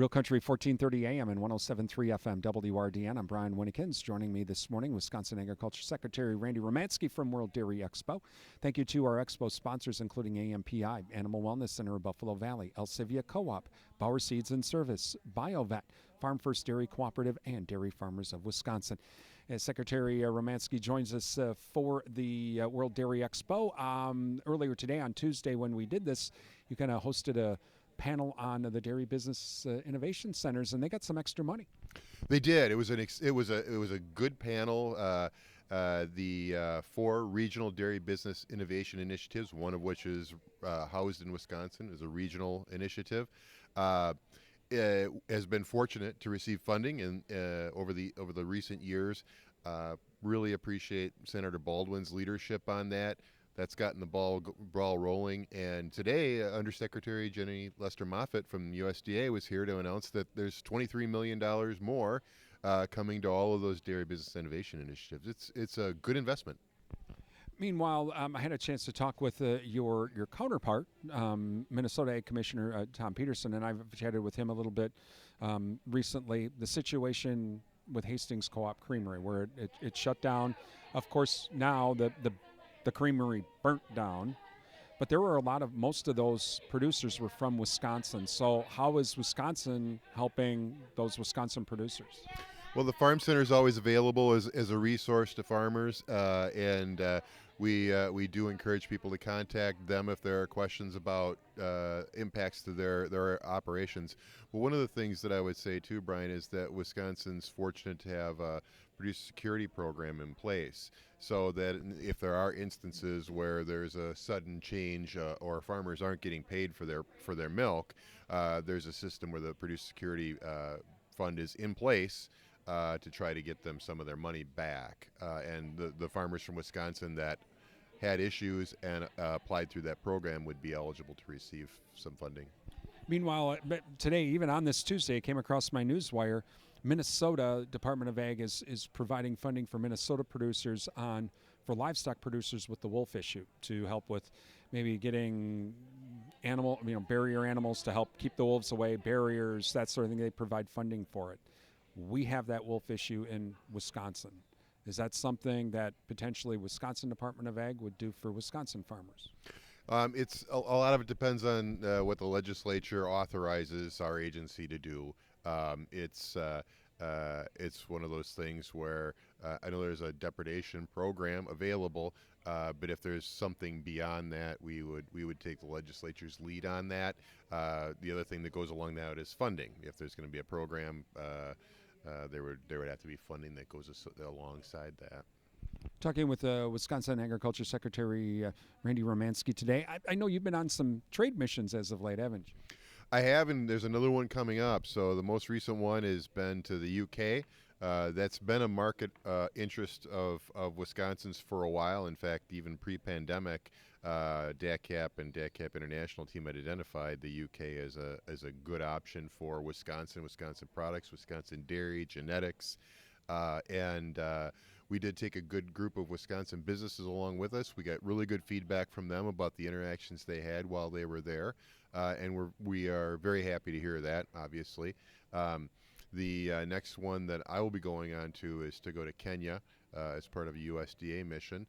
Real Country 1430 AM and 107.3 FM WRDN. I'm Brian Winnikins. Joining me this morning, Wisconsin Agriculture Secretary Randy Romanski from World Dairy Expo. Thank you to our expo sponsors, including AMPI, Animal Wellness Center of Buffalo Valley, Elsivia Co-op, Bauer Seeds and Service, BioVet, Farm First Dairy Cooperative, and Dairy Farmers of Wisconsin. Secretary Romanski joins us for the World Dairy Expo. Earlier today, on Tuesday, when we did this, you kind of hosted a panel on the Dairy Business Innovation Centers, and they got some extra money. They did. It was a good panel. The 4 regional dairy business innovation initiatives, one of which is housed in Wisconsin, is a regional initiative. Has been fortunate to receive funding over the recent years. Really appreciate Senator Baldwin's leadership on that. That's gotten the ball rolling. And today, Undersecretary Jenny Lester-Moffitt from USDA was here to announce that there's $23 million more coming to all of those dairy business innovation initiatives. It's a good investment. Meanwhile, I had a chance to talk with your counterpart, Minnesota Ag Commissioner Tom Peterson, and I've chatted with him a little bit recently. The situation with Hastings Co-op Creamery, where it shut down. Of course, now the creamery burnt down, but there were most of those producers were from Wisconsin. So how is Wisconsin helping those Wisconsin producers? Well, the Farm Center is always available as a resource to farmers, and we do encourage people to contact them if there are questions about impacts to their operations. But one of the things that I would say too, Brian, is that Wisconsin's fortunate to have a producer security program in place, so that if there are instances where there's a sudden change or farmers aren't getting paid for their milk, there's a system where the producer security fund is in place to try to get them some of their money back. And the farmers from Wisconsin that had issues and applied through that program would be eligible to receive some funding. Meanwhile, today, even on this Tuesday, it came across my newswire, Minnesota Department of Ag is providing funding for Minnesota producers for livestock producers with the wolf issue to help with maybe getting barrier animals to help keep the wolves away, barriers, that sort of thing. They provide funding for it. We have that wolf issue in Wisconsin. Is that something that potentially Wisconsin Department of Ag would do for Wisconsin farmers? It's a lot of it depends on what the legislature authorizes our agency to do. It's one of those things where I know there's a depredation program available, but if there's something beyond that, we would take the legislature's lead on that. The other thing that goes along that is funding. If there's going to be a program, there would have to be funding that goes alongside that. Talking with Wisconsin Agriculture Secretary Randy Romanski today. I know you've been on some trade missions as of late, haven't you? I have, and there's another one coming up. So the most recent one has been to the UK. That's been a market interest of Wisconsin's for a while. In fact, even pre-pandemic, DACAP and DACAP International team had identified the UK as a good option for Wisconsin products, Wisconsin dairy, genetics, and we did take a good group of Wisconsin businesses along with us. We got really good feedback from them about the interactions they had while they were there, and we are very happy to hear that, obviously. The next one that I will be going on to is to go to Kenya as part of a USDA mission.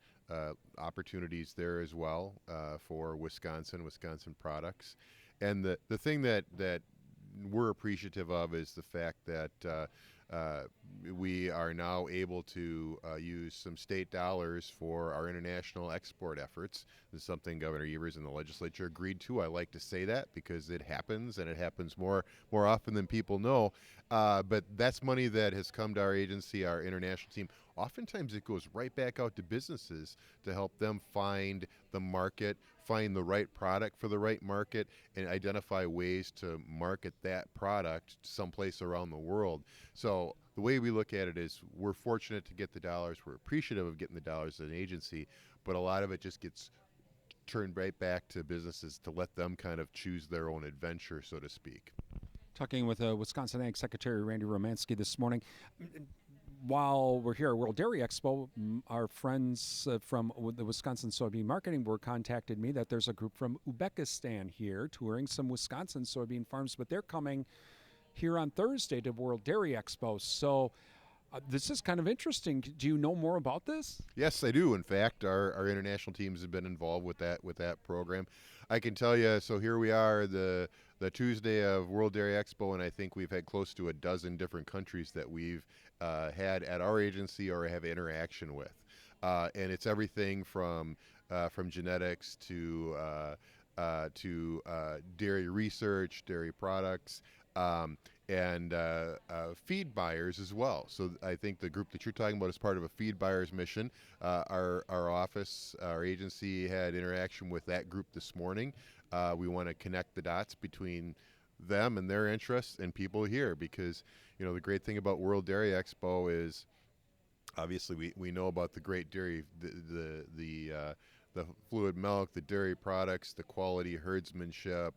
Opportunities there as well for Wisconsin products. And the thing that we're appreciative of is the fact that we are now able to use some state dollars for our international export efforts. This is something Governor Evers and the legislature agreed to. I like to say that because it happens, and it happens more often than people know. But that's money that has come to our agency, our international team. Oftentimes it goes right back out to businesses to help them find the market, find the right product for the right market, and identify ways to market that product someplace around the world. So the way we look at it is we're fortunate to get the dollars. We're appreciative of getting the dollars as an agency, but a lot of it just gets turned right back to businesses to let them kind of choose their own adventure, so to speak. Talking with Wisconsin Ag Secretary Randy Romanski this morning. While we're here at World Dairy Expo, our friends from the Wisconsin Soybean Marketing Board contacted me that there's a group from Uzbekistan here touring some Wisconsin soybean farms, but they're coming here on Thursday to World Dairy Expo. So this is kind of interesting. Do you know more about this? Yes, I do. In fact, our international teams have been involved with that program. I can tell you. So here we are, the Tuesday of World Dairy Expo, and I think we've had close to a dozen different countries that we've had at our agency or have interaction with, and it's everything from genetics to dairy research, dairy products. And feed buyers as well. So I think the group that you're talking about is part of a feed buyers mission. Our office, our agency had interaction with that group this morning. We want to connect the dots between them and their interests and people here, because the great thing about World Dairy Expo is obviously we know about the great dairy, the fluid milk, the dairy products, the quality herdsmanship,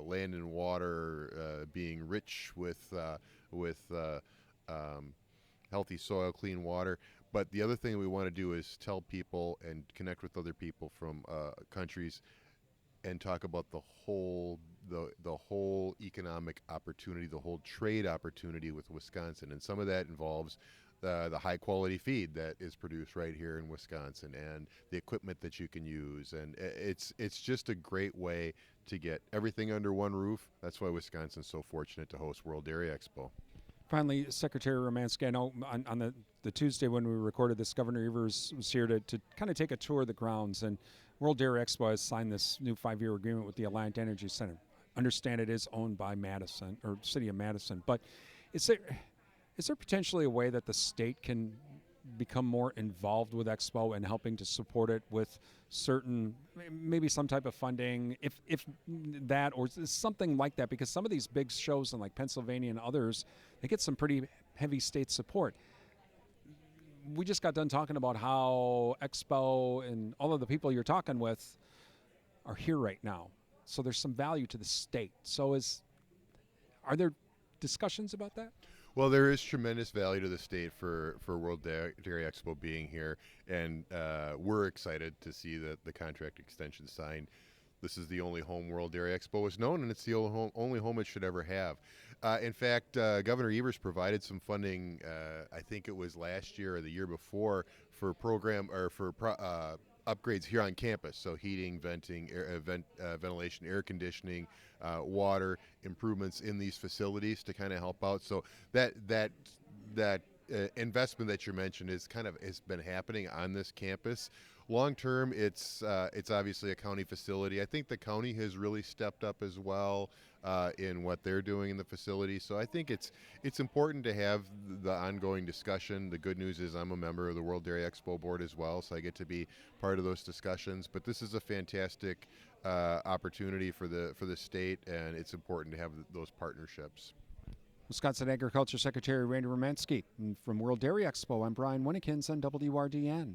land and water being rich with healthy soil, clean water. But the other thing we want to do is tell people and connect with other people from countries and talk about the whole economic opportunity, the whole trade opportunity with Wisconsin, and some of that involves the high quality feed that is produced right here in Wisconsin, and the equipment that you can use, and it's just a great way to get everything under one roof. That's why Wisconsin's so fortunate to host World Dairy Expo. Finally, Secretary Romanski, I know on the Tuesday when we recorded this, Governor Evers was here to kind of take a tour of the grounds, and World Dairy Expo has signed this new 5-year agreement with the Alliant Energy Center. Understand it is owned by Madison, or City of Madison, but is there potentially a way that the state can become more involved with Expo and helping to support it with certain, maybe some type of funding, if that, or something like that? Because some of these big shows in like Pennsylvania and others, they get some pretty heavy state support. We just got done talking about how Expo and all of the people you're talking with are here right now. So there's some value to the state. So are there discussions about that? Well, there is tremendous value to the state for World Dairy Expo being here, and we're excited to see that the contract extension signed. This is the only home World Dairy Expo is known, and it's the only home it should ever have. In fact, Governor Evers provided some funding, I think it was last year or the year before, for upgrades here on campus. So heating, venting, ventilation, air conditioning, water improvements in these facilities to kind of help out. So that investment that you mentioned has been happening on this campus. Long term, it's obviously a county facility. I think the county has really stepped up as well in what they're doing in the facility. So I think it's important to have the ongoing discussion. The good news is I'm a member of the World Dairy Expo board as well, so I get to be part of those discussions. But this is a fantastic opportunity for the state, and it's important to have those partnerships. Wisconsin Agriculture Secretary Randy Romanski. From World Dairy Expo, I'm Brian Winnikins on WRDN.